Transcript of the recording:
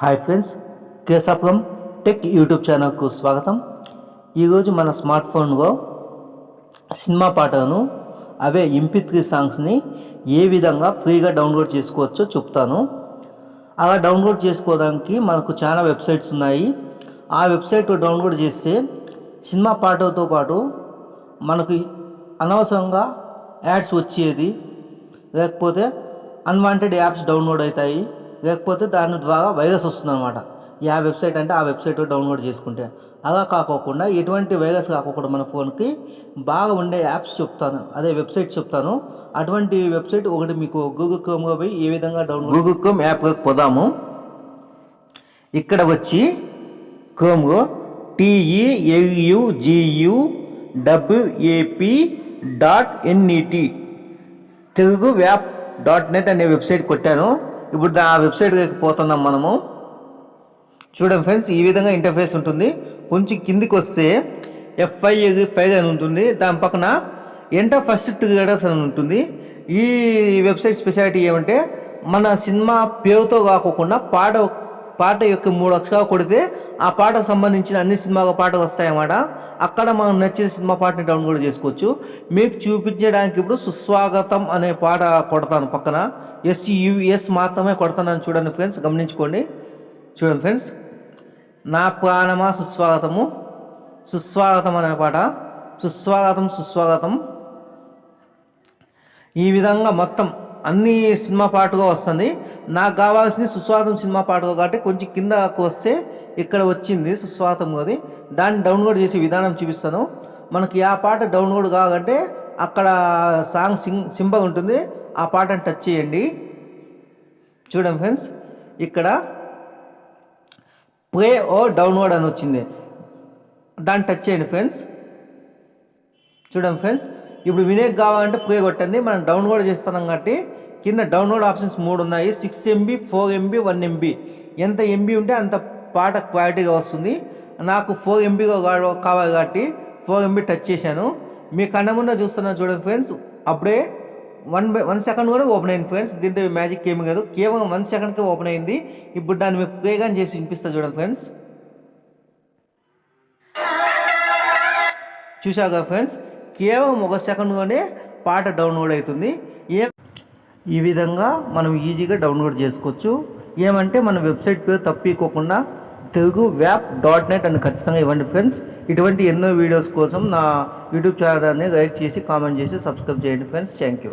Hi friends, Kesapuram tech YouTube ఛానల్కు స్వాగతం. ఈరోజు మన స్మార్ట్ ఫోన్లో సినిమా పాటలను అవే MP3 సాంగ్స్ని ఏ విధంగా ఫ్రీగా డౌన్లోడ్ చేసుకోవచ్చో చెప్తాను. అలా డౌన్లోడ్ చేసుకోవడానికి మనకు చాలా వెబ్సైట్స్ ఉన్నాయి. ఆ వెబ్సైట్ డౌన్లోడ్ చేస్తే సినిమా పాటలతో పాటు మనకు అనవసరంగా యాడ్స్ వచ్చేది, లేకపోతే అన్వాంటెడ్ యాప్స్ డౌన్లోడ్ అవుతాయి, లేకపోతే దాని ద్వారా వైరస్ వస్తుందన్నమాట. ఆ వెబ్సైట్ అంటే ఆ వెబ్సైట్ డౌన్లోడ్ చేసుకుంటే అలా కాకోకుండా ఎటువంటి వైరస్ కాకుండా మన ఫోన్కి బాగా ఉండే యాప్స్ చెప్తాను, అదే వెబ్సైట్ చెప్తాను. అటువంటి వెబ్సైట్ ఒకటి మీకు గూగుల్ క్రోమ్లో పోయి ఏ విధంగా డౌన్లోడ్ గూగుల్ క్రోమ్ యాప్లోకి పోదాము. ఇక్కడ వచ్చి క్రోమ్లో TELUGUWAP.NET తెలుగు వ్యాప్.net అనే వెబ్సైట్ కొట్టాను. ఇప్పుడు ఆ వెబ్సైట్కి పోతున్నాం మనము. చూడండి ఫ్రెండ్స్, ఈ విధంగా ఇంటర్ఫేస్ ఉంటుంది. కొంచెం కిందికి వస్తే F5 అని ఉంటుంది. దాని పక్కన ఎంటర్ ఫస్ట్ ట్రిగర్స్ అని ఉంటుంది. ఈ వెబ్సైట్ స్పెషాలిటీ ఏమంటే మన సినిమా పేరుతో కాకుండా పాట యొక్క 3 అక్షరాలు కొడితే ఆ పాటకు సంబంధించిన అన్ని సినిమా పాటలు వస్తాయన్నమాట. అక్కడ మనం నచ్చిన సినిమా పాటని డౌన్లోడ్ చేసుకోవచ్చు. మీకు చూపించడానికి ఇప్పుడు సుస్వాగతం అనే పాట కొడతాను, పక్కన SUS మాత్రమే కొడతానని చూడండి ఫ్రెండ్స్, గమనించుకోండి. చూడండి ఫ్రెండ్స్, నా ప్రాణమా సుస్వాగతము, సుస్వాగతం అనే పాట, సుస్వాగతం ఈ విధంగా మొత్తం అన్ని సినిమా పాటగా వస్తుంది. నాకు కావాల్సింది సుస్వాగతం సినిమా పాటగా కాబట్టి కొంచెం కిందకు వస్తే ఇక్కడ వచ్చింది సుస్వాగతం. అది దాన్ని డౌన్లోడ్ చేసే విధానం చూపిస్తాను. మనకి ఆ పాట డౌన్లోడ్ కావాలంటే అక్కడ సాంగ్ సింబల్ ఉంటుంది, ఆ పాటను టచ్ చేయండి. చూడండి ఫ్రెండ్స్, ఇక్కడ ప్లే ఓ డౌన్లోడ్ అని వచ్చింది, దాన్ని టచ్ చేయండి ఫ్రెండ్స్. చూడండి ఫ్రెండ్స్, ఇప్పుడు వినేక్ కావాలంటే ప్లే కొట్టండి. మనం డౌన్లోడ్ చేస్తున్నాం కాబట్టి కింద డౌన్లోడ్ ఆప్షన్స్ 3 ఉన్నాయి. 6 MB, 4 MB, 1 MB. ఎంత MB ఉంటే అంత పాట క్వాలిటీగా వస్తుంది. నాకు 4 MB కావాలి కాబట్టి 4 MB టచ్ చేశాను. మీ కళ్ళ ముందు చూస్తున్నాను చూడండి ఫ్రెండ్స్, అప్పుడే 1 సెకండ్ కూడా ఓపెన్ అయింది ఫ్రెండ్స్. దీంట్లో మ్యాజిక్ ఏమి కాదు, కేవలం 1 సెకండ్కే ఓపెన్ అయింది. ఇప్పుడు దాన్ని మీకు ప్లేగా చేసి వినిపిస్తా చూడండి ఫ్రెండ్స్. చూశారు కదా ఫ్రెండ్స్, కేవలం 1 సెకండ్లోనే పాట డౌన్లోడ్ అవుతుంది. ఈ విధంగా మనం ఈజీగా డౌన్లోడ్ చేసుకోవచ్చు. ఏమంటే మన వెబ్సైట్ పేరు తప్పికోకుండా తెలుగు వ్యాప్.net అని ఖచ్చితంగా ఇవ్వండి ఫ్రెండ్స్. ఇటువంటి ఎన్నో వీడియోస్ కోసం నా యూట్యూబ్ ఛానల్ని లైక్ చేసి, కామెంట్ చేసి, సబ్స్క్రైబ్ చేయండి ఫ్రెండ్స్. Thank you.